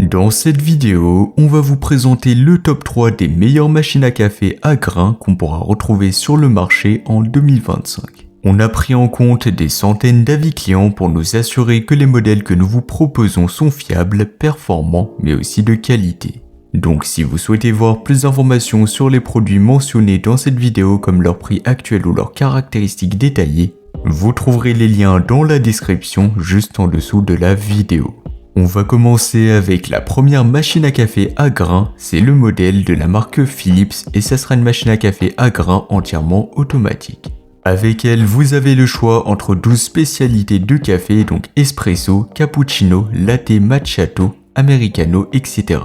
Dans cette vidéo, on va vous présenter le top 3 des meilleures machines à café à grains qu'on pourra retrouver sur le marché en 2025. On a pris en compte des centaines d'avis clients pour nous assurer que les modèles que nous vous proposons sont fiables, performants, mais aussi de qualité. Donc si vous souhaitez voir plus d'informations sur les produits mentionnés dans cette vidéo comme leur prix actuel ou leurs caractéristiques détaillées, vous trouverez les liens dans la description juste en dessous de la vidéo. On va commencer avec la première machine à café à grains, c'est le modèle de la marque Philips et ça sera une machine à café à grains entièrement automatique. Avec elle, vous avez le choix entre 12 spécialités de café, donc espresso, cappuccino, latte, macchiato, americano, etc.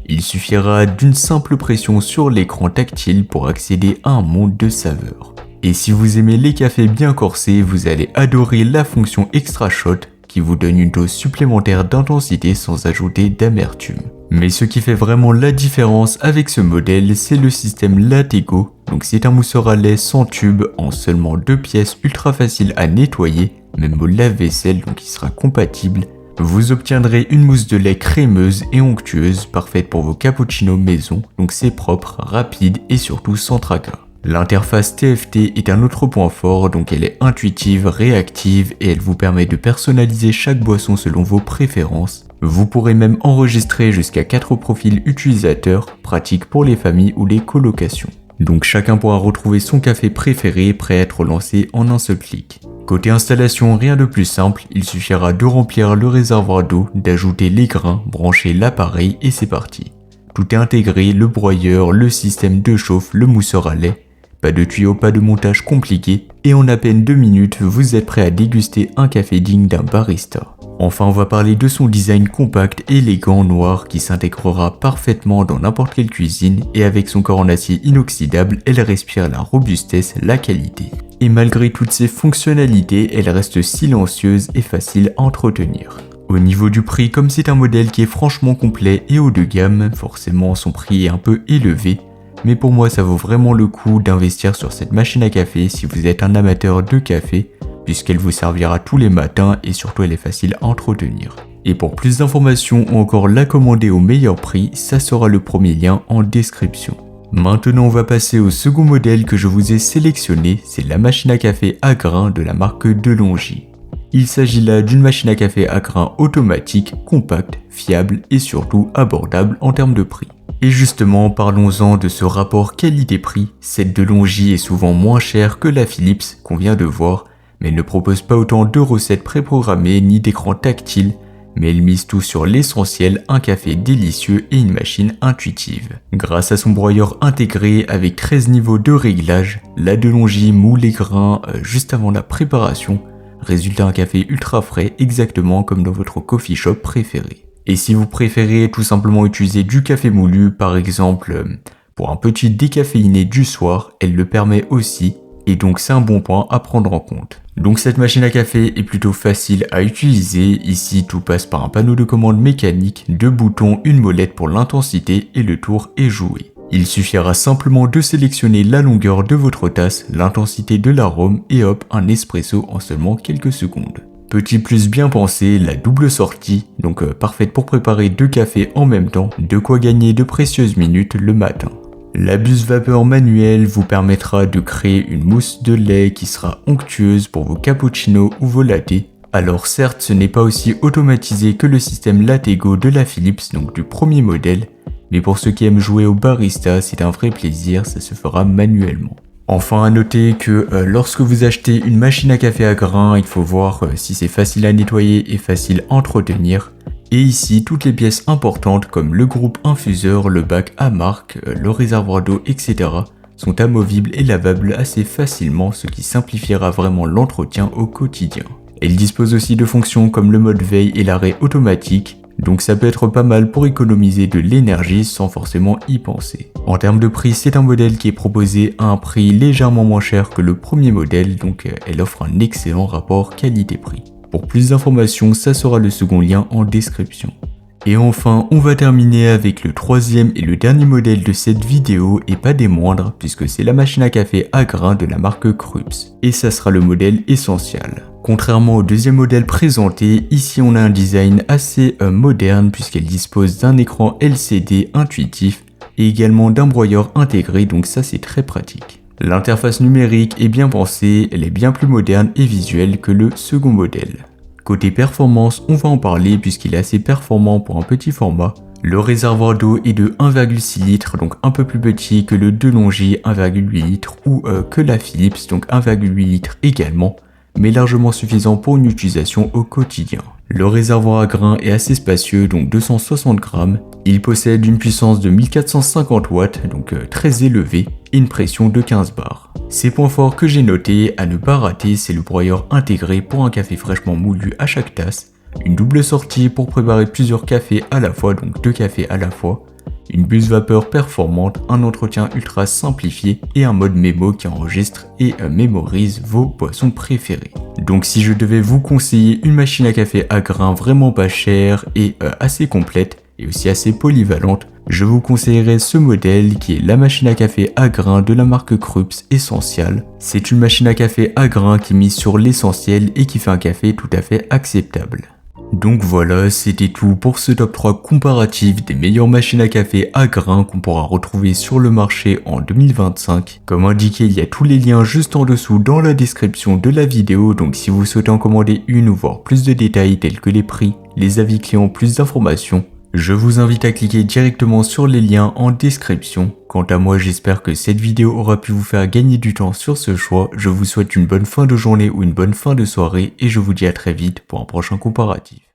Il suffira d'une simple pression sur l'écran tactile pour accéder à un monde de saveurs. Et si vous aimez les cafés bien corsés, vous allez adorer la fonction Extra Shot qui vous donne une dose supplémentaire d'intensité sans ajouter d'amertume. Mais ce qui fait vraiment la différence avec ce modèle, c'est le système Latego. Donc c'est un mousseur à lait sans tube en seulement 2 pièces ultra facile à nettoyer, même au lave-vaisselle donc il sera compatible. Vous obtiendrez une mousse de lait crémeuse et onctueuse, parfaite pour vos cappuccinos maison, donc c'est propre, rapide et surtout sans tracas. L'interface TFT est un autre point fort, donc elle est intuitive, réactive et elle vous permet de personnaliser chaque boisson selon vos préférences. Vous pourrez même enregistrer jusqu'à 4 profils utilisateurs, pratique pour les familles ou les colocations. Donc chacun pourra retrouver son café préféré prêt à être lancé en un seul clic. Côté installation, rien de plus simple, il suffira de remplir le réservoir d'eau, d'ajouter les grains, brancher l'appareil et c'est parti. Tout est intégré, le broyeur, le système de chauffe, le mousseur à lait. Pas de tuyaux, pas de montage compliqué, et en à peine 2 minutes, vous êtes prêt à déguster un café digne d'un barista. Enfin, on va parler de son design compact, élégant, noir, qui s'intégrera parfaitement dans n'importe quelle cuisine, et avec son corps en acier inoxydable, elle respire la robustesse, la qualité. Et malgré toutes ses fonctionnalités, elle reste silencieuse et facile à entretenir. Au niveau du prix, comme c'est un modèle qui est franchement complet et haut de gamme, forcément son prix est un peu élevé, mais pour moi ça vaut vraiment le coup d'investir sur cette machine à café si vous êtes un amateur de café, puisqu'elle vous servira tous les matins et surtout elle est facile à entretenir. Et pour plus d'informations ou encore la commander au meilleur prix, ça sera le premier lien en description. Maintenant on va passer au second modèle que je vous ai sélectionné, c'est la machine à café à grains de la marque Delonghi. Il s'agit là d'une machine à café à grains automatique, compacte, fiable et surtout abordable en termes de prix. Et justement, parlons-en de ce rapport qualité-prix. Cette Delonghi est souvent moins chère que la Philips qu'on vient de voir, mais elle ne propose pas autant de recettes préprogrammées ni d'écran tactile, mais elle mise tout sur l'essentiel, un café délicieux et une machine intuitive. Grâce à son broyeur intégré avec 13 niveaux de réglage, la Delonghi moule les grains juste avant la préparation, résultat un café ultra frais exactement comme dans votre coffee shop préféré. Et si vous préférez tout simplement utiliser du café moulu, par exemple pour un petit décaféiné du soir, elle le permet aussi, et donc c'est un bon point à prendre en compte. Donc cette machine à café est plutôt facile à utiliser, ici tout passe par un panneau de commande mécanique, 2 boutons, une molette pour l'intensité et le tour est joué. Il suffira simplement de sélectionner la longueur de votre tasse, l'intensité de l'arôme et hop, un espresso en seulement quelques secondes. Petit plus bien pensé, la double sortie, donc parfaite pour préparer 2 cafés en même temps, de quoi gagner de précieuses minutes le matin. La buse vapeur manuelle vous permettra de créer une mousse de lait qui sera onctueuse pour vos cappuccinos ou vos lattés. Alors certes, ce n'est pas aussi automatisé que le système Latego de la Philips, donc du premier modèle, mais pour ceux qui aiment jouer au barista, c'est un vrai plaisir, ça se fera manuellement. Enfin, à noter que lorsque vous achetez une machine à café à grains, il faut voir si c'est facile à nettoyer et facile à entretenir. Et ici, toutes les pièces importantes comme le groupe infuseur, le bac à marque, le réservoir d'eau, etc. sont amovibles et lavables assez facilement, ce qui simplifiera vraiment l'entretien au quotidien. Elle dispose aussi de fonctions comme le mode veille et l'arrêt automatique, donc ça peut être pas mal pour économiser de l'énergie sans forcément y penser. En termes de prix, c'est un modèle qui est proposé à un prix légèrement moins cher que le premier modèle, donc elle offre un excellent rapport qualité-prix. Pour plus d'informations, ça sera le second lien en description. Et enfin, on va terminer avec le troisième et le dernier modèle de cette vidéo, et pas des moindres, puisque c'est la machine à café à grains de la marque Krups. Et ça sera le modèle Essential. Contrairement au deuxième modèle présenté, ici on a un design assez moderne puisqu'elle dispose d'un écran LCD intuitif et également d'un broyeur intégré, donc ça c'est très pratique. L'interface numérique est bien pensée, elle est bien plus moderne et visuelle que le second modèle. Côté performance, on va en parler puisqu'il est assez performant pour un petit format. Le réservoir d'eau est de 1,6 litres, donc un peu plus petit que le DeLonghi 1,8 litres ou que la Philips, donc 1,8 litres également, mais largement suffisant pour une utilisation au quotidien. Le réservoir à grains est assez spacieux, donc 260 grammes. Il possède une puissance de 1450 watts, donc très élevée, et une pression de 15 bars. Ces points forts que j'ai notés à ne pas rater, c'est le broyeur intégré pour un café fraîchement moulu à chaque tasse, une double sortie pour préparer plusieurs cafés à la fois, donc 2 cafés à la fois, une buse vapeur performante, un entretien ultra simplifié et un mode mémo qui enregistre et mémorise vos boissons préférées. Donc si je devais vous conseiller une machine à café à grains vraiment pas chère et assez complète et aussi assez polyvalente, je vous conseillerais ce modèle qui est la machine à café à grains de la marque Krups Essential. C'est une machine à café à grains qui mise sur l'essentiel et qui fait un café tout à fait acceptable. Donc voilà, c'était tout pour ce top 3 comparatif des meilleures machines à café à grains qu'on pourra retrouver sur le marché en 2025. Comme indiqué, il y a tous les liens juste en dessous dans la description de la vidéo, donc si vous souhaitez en commander une ou voir plus de détails tels que les prix, les avis clients, plus d'informations, je vous invite à cliquer directement sur les liens en description. Quant à moi, j'espère que cette vidéo aura pu vous faire gagner du temps sur ce choix. Je vous souhaite une bonne fin de journée ou une bonne fin de soirée et je vous dis à très vite pour un prochain comparatif.